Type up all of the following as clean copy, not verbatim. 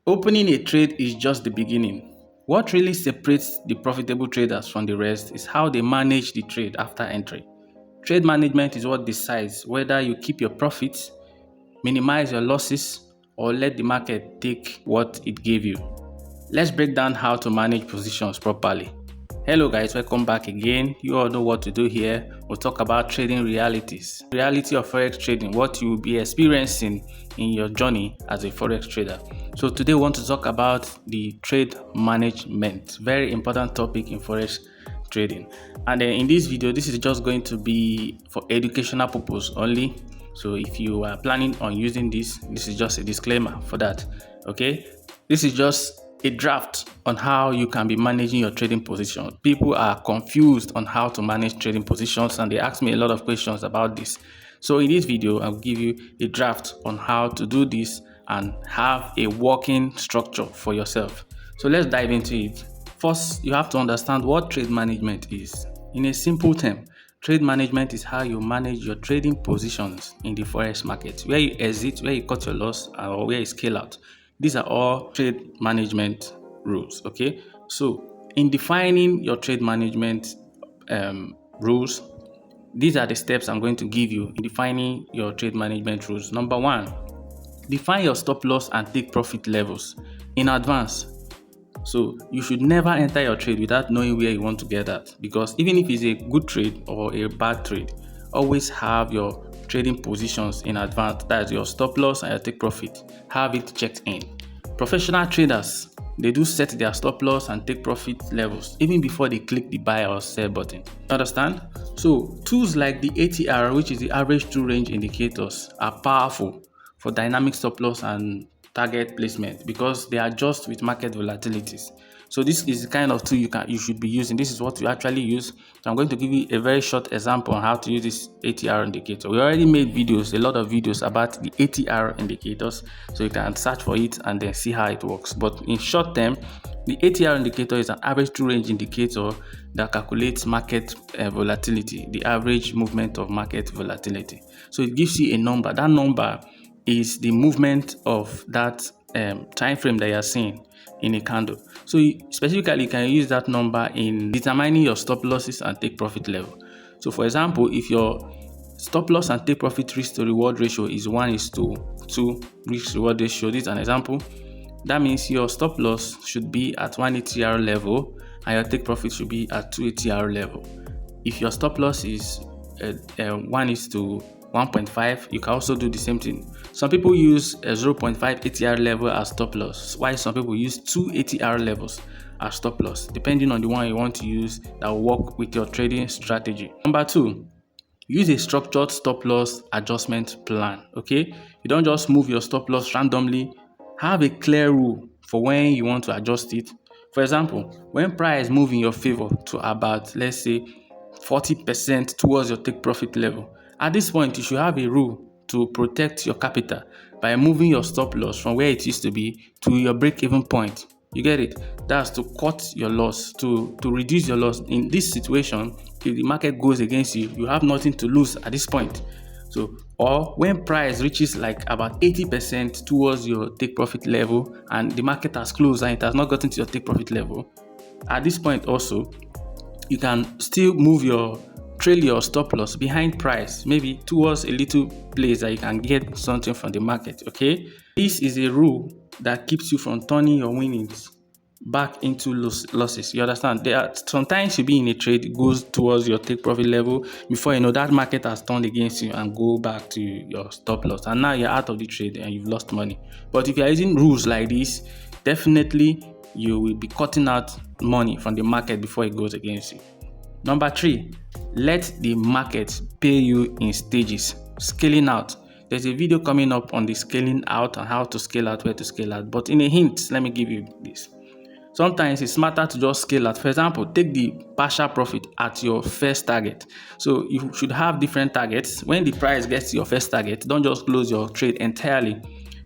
Opening a trade is just the beginning. What really separates the profitable traders from the rest is how they manage the trade after entry. Trade management is what decides whether you keep your profits, minimize your losses, or let the market take what it gave you. Let's break down how to manage positions properly. Hello guys, welcome back again. You all know what to do here. We'll talk about trading realities. Reality of Forex trading, what you will be experiencing in your journey as a Forex trader. So today we want to talk about the trade management. Very important topic in Forex trading. And in this video, this is just going to be for educational purpose only. So if you are planning on using this is just a disclaimer for that. Okay, this is just a draft on how you can be managing your trading position. People are confused on how to manage trading positions and they ask me a lot of questions about this. So in this video, I'll give you a draft on how to do this and have a working structure for yourself. So let's dive into it. First, you have to understand what trade management is. In a simple term, trade management is how you manage your trading positions in the forex market, where you exit, where you cut your loss, or where you scale out. These are all trade management rules, okay? So in defining your trade management rules, these are the steps I'm going to give you in defining your trade management rules. Number one, define your stop loss and take profit levels in advance. So you should never enter your trade without knowing where you want to get at, because even if it's a good trade or a bad trade, always have your trading positions in advance. That's your stop loss and your take profit. Have it checked in. Professional traders, they do set their stop loss and take profit levels even before they click the buy or sell button. Understand? So tools like the ATR, which is the average true range indicators, are powerful for dynamic stop loss and target placement because they adjust with market volatilities. So this is the kind of tool you should be using. This is what you actually use. So I'm going to give you a very short example on how to use this ATR indicator. We already made videos, a lot of videos about the ATR indicators, so you can search for it and then see how it works. But in short term, the ATR indicator is an average true range indicator that calculates market volatility, the average movement of market volatility. So it gives you a number. That number is the movement of that time frame that you are seeing in a candle. So specifically, you can use that number in determining your stop losses and take profit level. So for example, if your stop loss and take profit risk to reward ratio is 1:2 risk reward ratio, this is an example. That means your stop loss should be at 1 ATR level and your take profit should be at 2 ATR level. If your stop loss is 1:1.5, you can also do the same thing. Some people use a 0.5 ATR level as stop loss, while some people use 2 ATR levels as stop loss, depending on the one you want to use that will work with your trading strategy. Number two, use a structured stop loss adjustment plan. Okay, you don't just move your stop loss randomly. Have a clear rule for when you want to adjust it. For example, when price move in your favor to about, let's say, 40% towards your take profit level, at this point you should have a rule to protect your capital by moving your stop loss from where it used to be to your break-even point. You get it? That's to cut your loss, to reduce your loss. In this situation, if the market goes against you, you have nothing to lose at this point. So, or when price reaches like about 80% towards your take profit level and the market has closed and it has not gotten to your take profit level, at this point also, you can still trail your stop loss behind price, maybe towards a little place that you can get something from the market. Okay, this is a rule that keeps you from turning your winnings back into losses. You understand? There are sometimes you be in a trade, it goes towards your take profit level, before you know that market has turned against you and go back to your stop loss, and now you're out of the trade and you've lost money. But if you're using rules like this, definitely you will be cutting out money from the market before it goes against you. Number three, let the market pay you in stages. Scaling out. There's a video coming up on the scaling out and how to scale out, where to scale out. But in a hint, let me give you this. Sometimes it's smarter to just scale out. For example, take the partial profit at your first target. So you should have different targets. When the price gets to your first target, don't just close your trade entirely.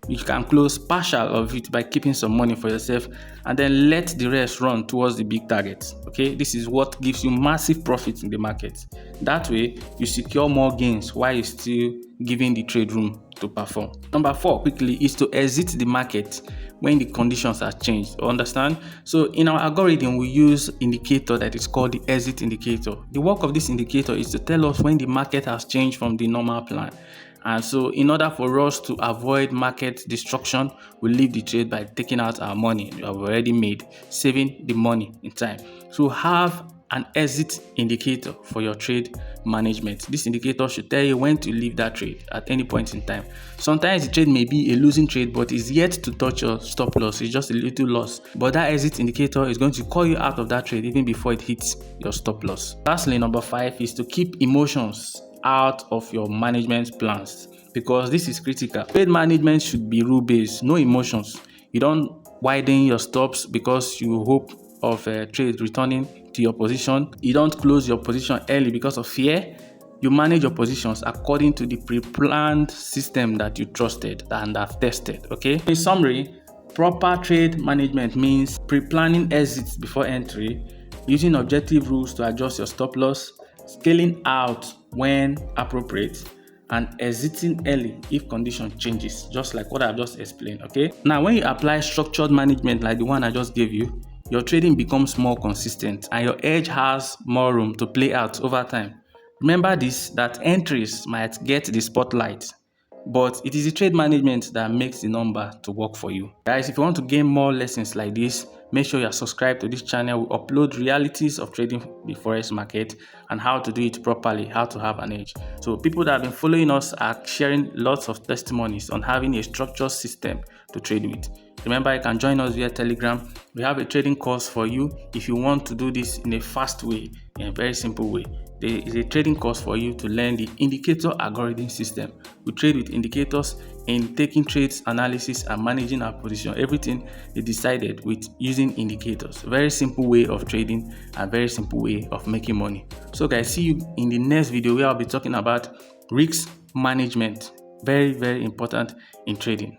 You can close partial of it by keeping some money for yourself and then let the rest run towards the big targets. Okay, this is what gives you massive profits in the market. That way, you secure more gains while you're still giving the trade room to perform. Number 4 quickly is to exit the market when the conditions are changed. You understand? So in our algorithm, we use indicator that is called the exit indicator. The work of this indicator is to tell us when the market has changed from the normal plan. And so in order for us to avoid market destruction, we leave the trade by taking out our money we have already made, saving the money in time. So have an exit indicator for your trade management. This indicator should tell you when to leave that trade at any point in time. Sometimes the trade may be a losing trade, but is yet to touch your stop loss. It's just a little loss. But that exit indicator is going to call you out of that trade even before it hits your stop loss. Lastly, number 5 is to keep emotions out of your management plans, because this is critical. Trade management should be rule-based, no emotions. You don't widen your stops because you hope of a trade returning to your position. You don't close your position early because of fear. You manage your positions according to the pre-planned system that you trusted and have tested. Okay. In summary, proper trade management means pre-planning exits before entry, using objective rules to adjust your stop loss, scaling out when appropriate, and exiting early if condition changes, just like what I've just explained. Okay. Now, when you apply structured management like the one I just gave you, your trading becomes more consistent and your edge has more room to play out over time. Remember this, that entries might get the spotlight, but it is the trade management that makes the number to work for you. Guys, if you want to gain more lessons like this, make sure you are subscribed to this channel. We upload realities of trading the forex market and how to do it properly, how to have an edge. So people that have been following us are sharing lots of testimonies on having a structured system to trade with. Remember, you can join us via Telegram. We have a trading course for you if you want to do this in a fast way, in a very simple way. There is a trading course for you to learn the indicator algorithm system. We trade with indicators in taking trades, analysis, and managing our position. Everything is decided with using indicators. Very simple way of trading and very simple way of making money. So guys, see you in the next video where I'll be talking about risk management. Very, very important in trading.